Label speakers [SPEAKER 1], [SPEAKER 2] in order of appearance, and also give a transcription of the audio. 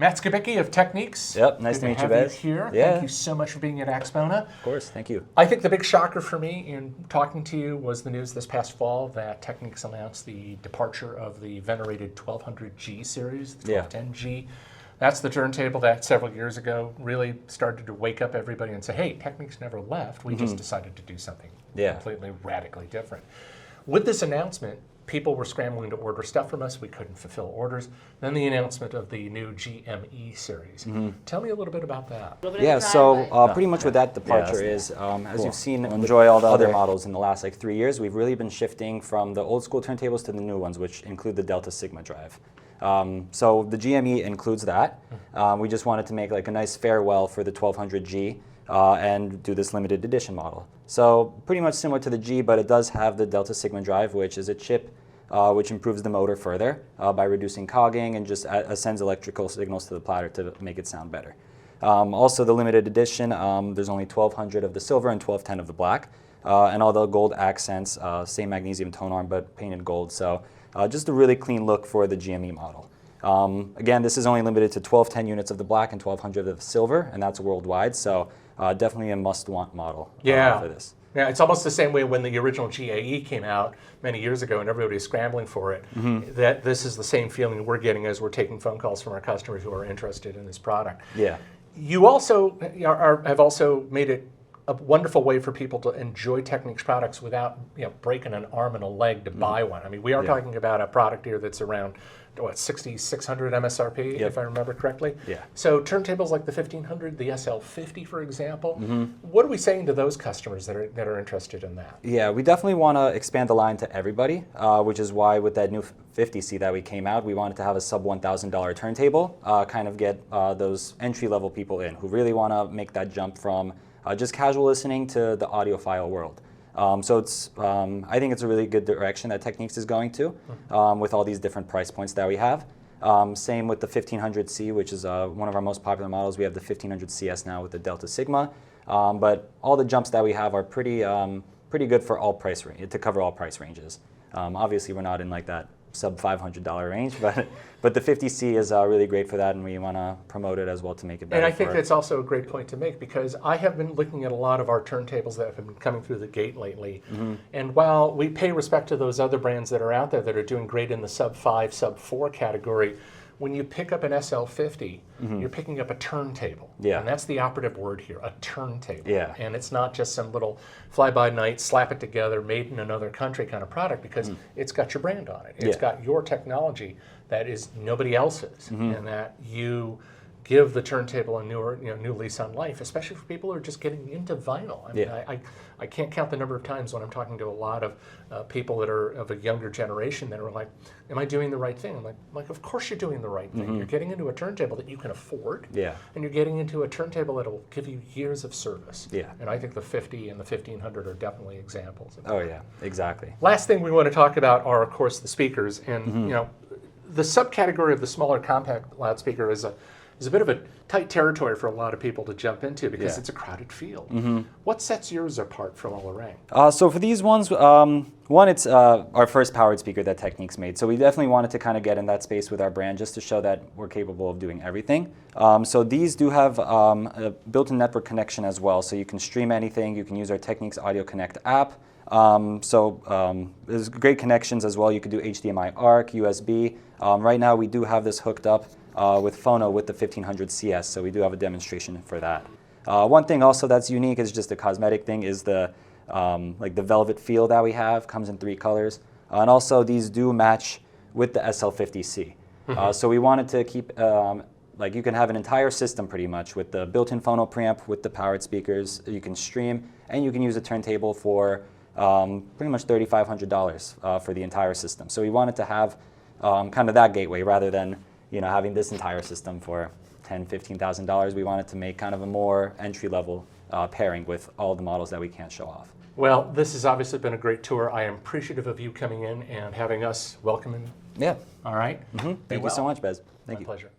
[SPEAKER 1] Matt Skibicki of Technics.
[SPEAKER 2] Yep, nice to meet you, Bez.
[SPEAKER 1] Here.
[SPEAKER 2] Yeah.
[SPEAKER 1] Thank you so much for being at AXPONA.
[SPEAKER 2] Of course, thank you.
[SPEAKER 1] I think the big shocker for me in talking to you was the news this past fall that Technics announced the departure of the venerated 1200G series, the 1210G. That's the turntable that several years ago really started to wake up everybody and say, hey, Technics never left. We just decided to do something completely radically different. With this announcement, people were scrambling to order stuff from us. We couldn't fulfill orders. Then the announcement of the new GME series. Tell me a little bit about that.
[SPEAKER 2] Yeah, so pretty much what that departure is, as you've seen, enjoy all the other models in the last 3 years, we've really been shifting from the old school turntables to the new ones, which include the Delta Sigma drive. So the GME includes that. We just wanted to make like a nice farewell for the 1200G and do this limited edition model. So pretty much similar to the G, but it does have the Delta Sigma drive, which is a chip which improves the motor further by reducing cogging and just sends electrical signals to the platter to make it sound better. Also the limited edition, there's only 1200 of the silver and 1210 of the black, and all the gold accents, same magnesium tone arm but painted gold. So just a really clean look for the GME model. Again, this is only limited to 1210 units of the black and 1200 of the silver, and that's worldwide, so definitely a must-want model for this.
[SPEAKER 1] Yeah, it's almost the same way when the original GAE came out many years ago and everybody was scrambling for it. That this is the same feeling we're getting as we're taking phone calls from our customers who are interested in this product.
[SPEAKER 2] Yeah.
[SPEAKER 1] You also have also made it a wonderful way for people to enjoy Technics products without breaking an arm and a leg to buy one. I mean, we are talking about a product here that's around what, 6,600 MSRP, if I remember correctly.
[SPEAKER 2] Yeah.
[SPEAKER 1] So turntables like the 1500, the SL50, for example. What are we saying to those customers that are interested in that?
[SPEAKER 2] Yeah, we definitely want to expand the line to everybody, which is why with that new 50C that we came out, we wanted to have a sub $1,000 turntable, kind of get those entry-level people in who really want to make that jump from just casual listening to the audiophile world. So it's, I think it's a really good direction that Technics is going to with all these different price points that we have. Same with the 1500C, which is one of our most popular models. We have the 1500CS now with the Delta Sigma. But all the jumps that we have are pretty good for all price to cover all price ranges. Obviously, we're not in like that sub $500 range, but the 50C is really great for that, and we want to promote it as well to make it better.
[SPEAKER 1] And I think that's also a great point to make, because I have been looking at a lot of our turntables that have been coming through the gate lately, and while we pay respect to those other brands that are out there that are doing great in the sub 5, sub 4 category, when you pick up an SL50, you're picking up a turntable.
[SPEAKER 2] Yeah.
[SPEAKER 1] And that's the operative word here, a turntable.
[SPEAKER 2] Yeah.
[SPEAKER 1] And it's not just some little fly-by-night, slap it together, made in another country kind of product, because it's got your brand on it. It's got your technology that is nobody else's, and that you give the turntable a new lease on life, especially for people who are just getting into vinyl. I mean, I can't count the number of times when I'm talking to a lot of people that are of a younger generation that are like, am I doing the right thing? I'm like, of course you're doing the right thing. You're getting into a turntable that you can afford, and you're getting into a turntable that will give you years of service. And I think the 50 and the 1500 are definitely examples of that.
[SPEAKER 2] Oh yeah, exactly.
[SPEAKER 1] Last thing we want to talk about are, of course, the speakers. And the subcategory of the smaller compact loudspeaker is a bit of a tight territory for a lot of people to jump into, because it's a crowded field. What sets yours apart from all around?
[SPEAKER 2] So for these ones, one, it's our first powered speaker that Technics made. So we definitely wanted to kind of get in that space with our brand just to show that we're capable of doing everything. So these do have a built-in network connection as well. So you can stream anything. You can use our Technics Audio Connect app. There's great connections as well. You could do HDMI ARC, USB. Right now we do have this hooked up with phono with the 1500 CS, so we do have a demonstration for that. One thing also that's unique is just a cosmetic thing is the like the velvet feel that we have, comes in 3 colors, and also these do match with the SL50C. So we wanted to keep like you can have an entire system pretty much with the built-in phono preamp with the powered speakers. You can stream, and you can use a turntable for pretty much $3,500 for the entire system. So we wanted to have kind of that gateway rather than having this entire system for $10,000, $15,000. We wanted to make kind of a more entry-level pairing with all the models that we can't show off.
[SPEAKER 1] Well, this has obviously been a great tour. I am appreciative of you coming in and having us welcoming.
[SPEAKER 2] Yeah.
[SPEAKER 1] All right.
[SPEAKER 2] Thank you so much, Bez. Thank you.
[SPEAKER 1] My pleasure.